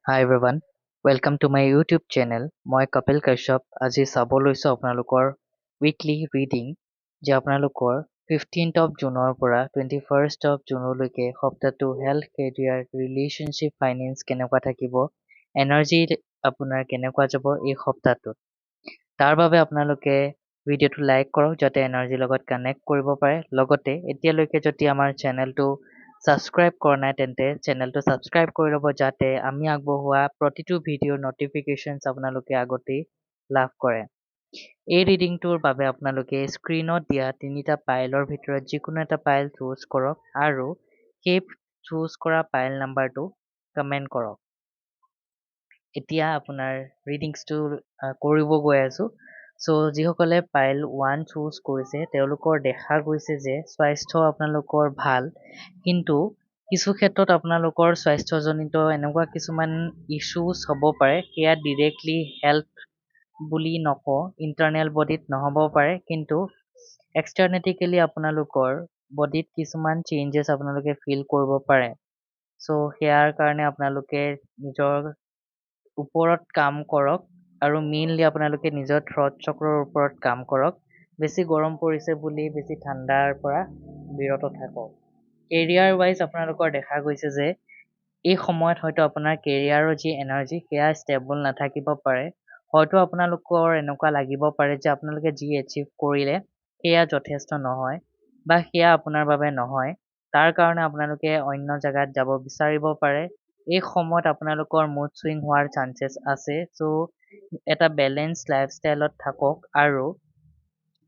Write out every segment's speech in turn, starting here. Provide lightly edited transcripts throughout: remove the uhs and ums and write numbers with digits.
Hi everyone, welcome to my YouTube channel. মই কপিল কাশ্যপ আজি চাব লৈছো আপোনালোকৰ weekly reading যে আপোনালোকৰ 15th of জুনৰ পৰা 21st of জুনলৈকে সপ্তাহটো health, career, relationship, finance কেনেকুৱা থাকিব, energy আপোনাৰ কেনেকুৱা যাব এই সপ্তাহটোত। তাৰ বাবে আপোনালোকে ভিডিঅ'টো লাইক কৰক যাতে এনাৰ্জিৰ লগত কানেক্ট কৰিব পাৰে। লগতে এতিয়ালৈকে যদি আমাৰ চেনেলটো ছাবস্ক্ৰাইব কৰা নাই তেন্তে চেনেলটো ছাবস্ক্ৰাইব কৰি ল'ব যাতে আমি আগবঢ়োৱা প্ৰতিটো ভিডিঅ'ৰ নটিফিকেশ্যনছ আপোনালোকে আগতেই লাভ কৰে। এই ৰিডিংটোৰ বাবে আপোনালোকে স্ক্ৰীনত দিয়া তিনিটা পাইলৰ ভিতৰত যিকোনো এটা পাইল চুজ কৰক আৰু সেই চুজ কৰা পাইল নাম্বাৰটো কমেণ্ট কৰক। এতিয়া আপোনাৰ ৰিডিংছটো কৰিব গৈ আছো। চ' যিসকলে পাইল 1 চুজ কৰিছে তেওঁলোকৰ দেখা গৈছে যে স্বাস্থ্য আপোনালোকৰ ভাল, কিন্তু কিছু ক্ষেত্ৰত আপোনালোকৰ স্বাস্থ্যজনিত এনেকুৱা কিছুমান ইছ্যুজ হ'ব পাৰে, সেয়া ডিৰেক্টলি হেল্থ বুলি নকওঁ, ইণ্টাৰনেল বডিত নহ'ব পাৰে, কিন্তু এক্সটাৰ্নেটিকেলি আপোনালোকৰ বডিত কিছুমান চেঞ্জেছ আপোনালোকে ফিল কৰিব পাৰে। চ' সেয়াৰ কাৰণে আপোনালোকে নিজৰ ওপৰত কাম কৰক আৰু মেইনলি আপোনালোকে নিজৰ থ্ৰট চক্ৰৰ ওপৰত কাম কৰক। বেছি গৰম পৰিছে বুলি বেছি ঠাণ্ডাৰ পৰা বিৰত থাকক। কেৰিয়াৰ ৱাইজ আপোনালোকৰ দেখা গৈছে যে এই সময়ত হয়তো আপোনাৰ কেৰিয়াৰৰ যি এনাৰ্জি সেয়া ষ্টেবল নাথাকিব পাৰে। হয়তো আপোনালোকৰ এনেকুৱা লাগিব পাৰে যে আপোনালোকে যি এচিভ কৰিলে সেয়া যথেষ্ট নহয় বা সেয়া আপোনাৰ বাবে নহয়। তাৰ কাৰণে আপোনালোকে অন্য জেগাত যাব বিচাৰিব পাৰে। এই সময়ত আপোনালোকৰ মুড চুইং হোৱাৰ চান্সেছ আছে। চ' এটা বেলেঞ্চ লাইফষ্টাইলত থাকক আৰু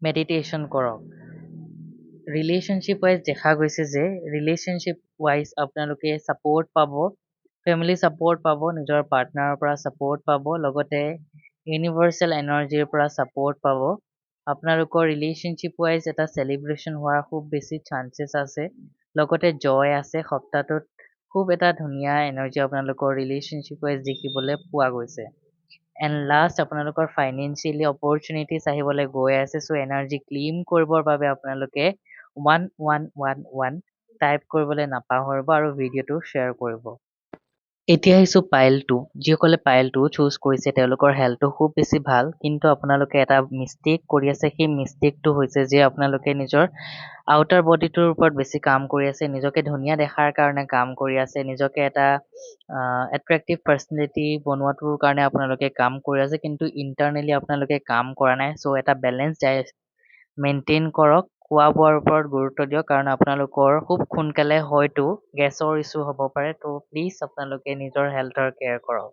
মেডিটেশ্যন কৰক। ৰিলেশ্যনশ্বিপ ৱাইজ দেখা গৈছে যে ৰিলেশ্যনশ্বিপ ৱাইজ আপোনালোকে ছাপৰ্ট পাব, ফেমিলি ছাপৰ্ট পাব, নিজৰ পাৰ্টনাৰৰ পৰা ছাপৰ্ট পাব, লগতে ইউনিভাৰ্চেল এনাৰ্জিৰ পৰা ছাপৰ্ট পাব। আপোনালোকৰ ৰিলেশ্যনশ্বিপ ৱাইজ এটা চেলিব্ৰেশ্যন হোৱাৰ খুব বেছি চান্সেছ আছে, লগতে জয় আছে। সপ্তাহটোত খুব এটা ধুনীয়া এনাৰ্জি আপোনালোকৰ ৰিলেশ্যনশ্বিপ ৱাইজ দেখিবলৈ পোৱা গৈছে। এণ্ড লাষ্ট আপোনালোকৰ ফাইনেন্সিয়েলি অপৰচুনিটিছ আহিবলৈ গৈ আছে। চ' এনাৰ্জি ক্লেইম কৰিবৰ বাবে আপোনালোকে 1111 টাইপ কৰিবলৈ নাপাহৰিব আৰু ভিডিঅ'টো শ্বেয়াৰ কৰিব। এতিয়া আহিছোঁ পাইল 2। যিসকলে পাইল 2 চুজ কৰিছে তেওঁলোকৰ হেল্থটো খুব বেছি ভাল, কিন্তু আপোনালোকে এটা মিষ্টেক কৰি আছে। সেই মিষ্টেকটো হৈছে যে আপোনালোকে নিজৰ আউটাৰ বডিটোৰ ওপৰত বেছি কাম কৰি আছে, নিজকে ধুনীয়া দেখাৰ কাৰণে কাম কৰি আছে, নিজকে এটা এট্ৰেক্টিভ পাৰ্চনেলিটি বনোৱাটোৰ কাৰণে আপোনালোকে কাম কৰি আছে, কিন্তু ইণ্টাৰনেলি আপোনালোকে কাম কৰা নাই। চ' এটা বেলেঞ্চ ডায়েট মেইনটেইন কৰক, খোৱা বোৱাৰ ওপৰত গুৰুত্ব দিয়ক, কাৰণ আপোনালোকৰ খুব সোনকালে হয়তো গেছৰ ইছ্যু হ'ব পাৰে। ত' প্লিজ আপোনালোকে নিজৰ হেল্থৰ কেয়াৰ কৰক।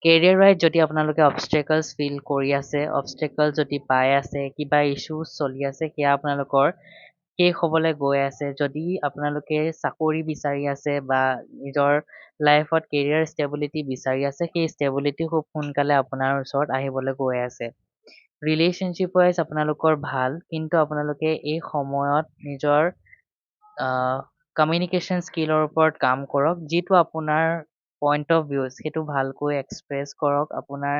কেৰিয়াৰ ৱাইজ যদি আপোনালোকে অবষ্টেকলছ ফিল কৰি আছে, অবষ্টেকল যদি পাই আছে, কিবা ইছ্যুজ চলি আছে, সেয়া আপোনালোকৰ শেষ হ'বলৈ গৈ আছে। যদি আপোনালোকে চাকৰি বিচাৰি আছে বা নিজৰ লাইফত কেৰিয়াৰ ষ্টেবিলিটি বিচাৰি আছে, সেই ষ্টেবিলিটি খুব সোনকালে আপোনাৰ ওচৰত আহিবলৈ গৈ আছে। ৰিলেশ্যনশ্বিপ ৱাইজ আপোনালোকৰ ভাল, কিন্তু আপোনালোকে এই সময়ত নিজৰ কমিউনিকেশ্যন স্কিলৰ ওপৰত কাম কৰক। যিটো আপোনাৰ পইণ্ট অফ ভিউজ সেইটো ভালকৈ এক্সপ্ৰেছ কৰক, আপোনাৰ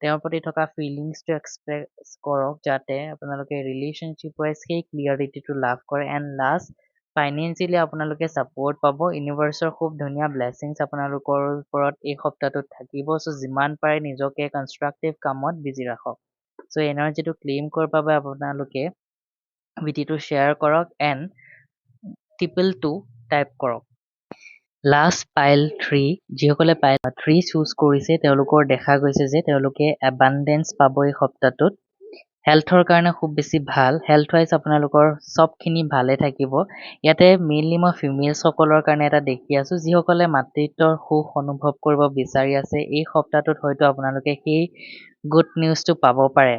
তেওঁৰ প্ৰতি থকা ফিলিংছটো এক্সপ্ৰেছ কৰক যাতে আপোনালোকে ৰিলেশ্যনশ্বিপ ৱাইজ সেই ক্লিয়াৰিটিটো লাভ কৰে। এণ্ড লাষ্ট ফাইনেন্সিয়েলি আপোনালোকে ছাপৰ্ট পাব, ইউনিভাৰ্চৰ খুব ধুনীয়া ব্লেছিংছ আপোনালোকৰ ওপৰত এই সপ্তাহটোত থাকিব। চ' যিমান পাৰে নিজকে কনষ্ট্ৰাক্টিভ কামত বিজি ৰাখক। চ' এনাৰ্জিটো ক্লেইম কৰাৰ বাবে আপোনালোকে ভিডিঅ'টো শ্বেয়াৰ কৰক এণ্ড 222 টাইপ কৰক। লাষ্ট পাইল 3। যিসকলে পাইল 3 চুজ কৰিছে তেওঁলোকৰ দেখা গৈছে যে তেওঁলোকে এবাণ্ডেঞ্চ পাব এই সপ্তাহটোত। হেল্থৰ কাৰণে খুব বেছি ভাল, হেল্থ ৱাইজ আপোনালোকৰ চবখিনি ভালে থাকিব। ইয়াতে মেইনলি মই ফিমেলছসকলৰ কাৰণে এটা দেখি আছোঁ, যিসকলে মাতৃত্বৰ সুখ অনুভৱ কৰিব বিচাৰি আছে। এই সপ্তাহটোত হয়তো আপোনালোকে সেই গুড নিউজটো পাব পাৰে।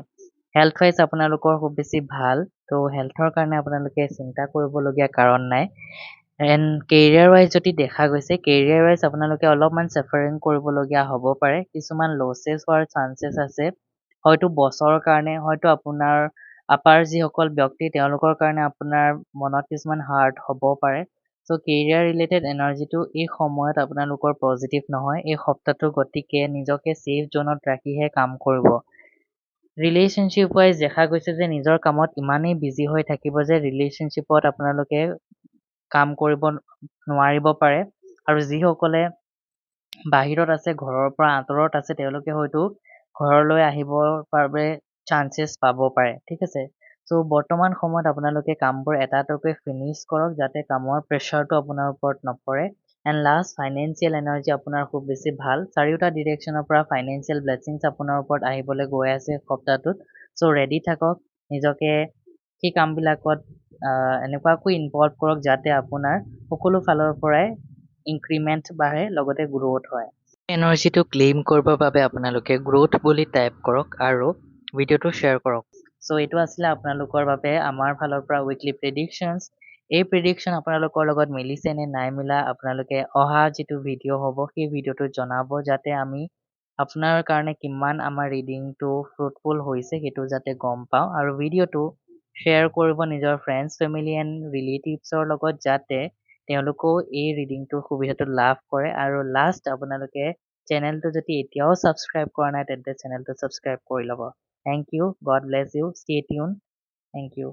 হেল্থ ৱাইজ আপোনালোকৰ খুব বেছি ভাল, ত' হেল্থৰ কাৰণে আপোনালোকে চিন্তা কৰিবলগীয়া কাৰণ নাই। এণ্ড কেৰিয়াৰ ৱাইজ যদি দেখা গৈছে, কেৰিয়াৰ ৱাইজ আপোনালোকে অলপমান ছাফাৰিং কৰিবলগীয়া হ'ব পাৰে, কিছুমান লছেছ হোৱাৰ চান্সেছ আছে। হয়তো বছৰৰ কাৰণে, হয়তো আপোনাৰ আপাৰ যিসকল ব্যক্তি তেওঁলোকৰ কাৰণে আপোনাৰ মনত কিছুমান হাৰ্ট হ'ব পাৰে। চ' কেৰিয়াৰ ৰিলেটেড এনাৰ্জিটো এই সময়ত আপোনালোকৰ পজিটিভ নহয় এই সপ্তাহটো, গতিকে নিজকে ছেফ জ'নত ৰাখিহে কাম কৰিব। ৰিলেশ্যনশ্বিপ ৱাইজ দেখা গৈছে যে নিজৰ কামত ইমানেই বিজি হৈ থাকিব যে ৰিলেশ্যনশ্বিপত আপোনালোকে কাম কৰিব নোৱাৰিব পাৰে। আৰু যিসকলে বাহিৰত আছে, ঘৰৰ পৰা আঁতৰত আছে, তেওঁলোকে হয়তো ঘৰলৈ আহিবৰ বাবে চান্সেছ পাব পাৰে, ঠিক আছে। চ' বৰ্তমান সময়ত আপোনালোকে কামবোৰ এটা এটাকৈ ফিনিছ কৰক যাতে কামৰ প্ৰেছাৰটো আপোনাৰ ওপৰত নপৰে। এণ্ড লাষ্ট, ফাইনেন্সিয়েল এনাৰ্জি আপোনাৰ খুব বেছি ভাল। চাৰিওটা ডিৰেকশ্যনৰ পৰা ফাইনেন্সিয়েল ব্লেছিংছ আপোনাৰ ওপৰত আহিবলৈ গৈ আছে সপ্তাহটোত। চ' ৰেডি থাকক, নিজকে সেই কামবিলাকত এনেকুৱাকৈ ইনভলভ কৰক যাতে আপোনাৰ সকলো ফালৰ পৰাই ইনক্ৰিমেণ্ট বাঢ়ে, লগতে গ্ৰ'থ হয়। এনাৰ্জিটো ক্লেইম কৰিবৰ বাবে আপোনালোকে গ্ৰ'থ বুলি টাইপ কৰক আৰু ভিডিঅ'টো শ্বেয়াৰ কৰক। চ' এইটো আছিলে আপোনালোকৰ বাবে আমাৰ ফালৰ পৰা উইকলি প্ৰেডিকশ্যনছ। এই প্ৰেডিকশ্যন আপোনালোকৰ লগত মিলিছে নে নাই মিলা আপোনালোকে অহা যিটো ভিডিঅ' হ'ব সেই ভিডিঅ'টোত জনাব, যাতে আমি আপোনাৰ কাৰণে কিমান আমাৰ ৰিডিংটো ফ্ৰুটফুল হৈছে সেইটো যাতে গম পাওঁ। আৰু ভিডিঅ'টো শ্বেয়াৰ কৰিব নিজৰ ফ্ৰেণ্ডছ, ফেমিলি এণ্ড ৰিলেটিভছৰ লগত, যাতে তেওঁলোকেও এই ৰিডিংটোৰ সুবিধাটো লাভ কৰে। আৰু লাষ্ট, আপোনালোকে চেনেলটো যদি এতিয়াও ছাবস্ক্ৰাইব কৰা নাই তেন্তে চেনেলটো ছাবস্ক্ৰাইব কৰি ল'ব। Thank you, god bless you, stay tune, thank U.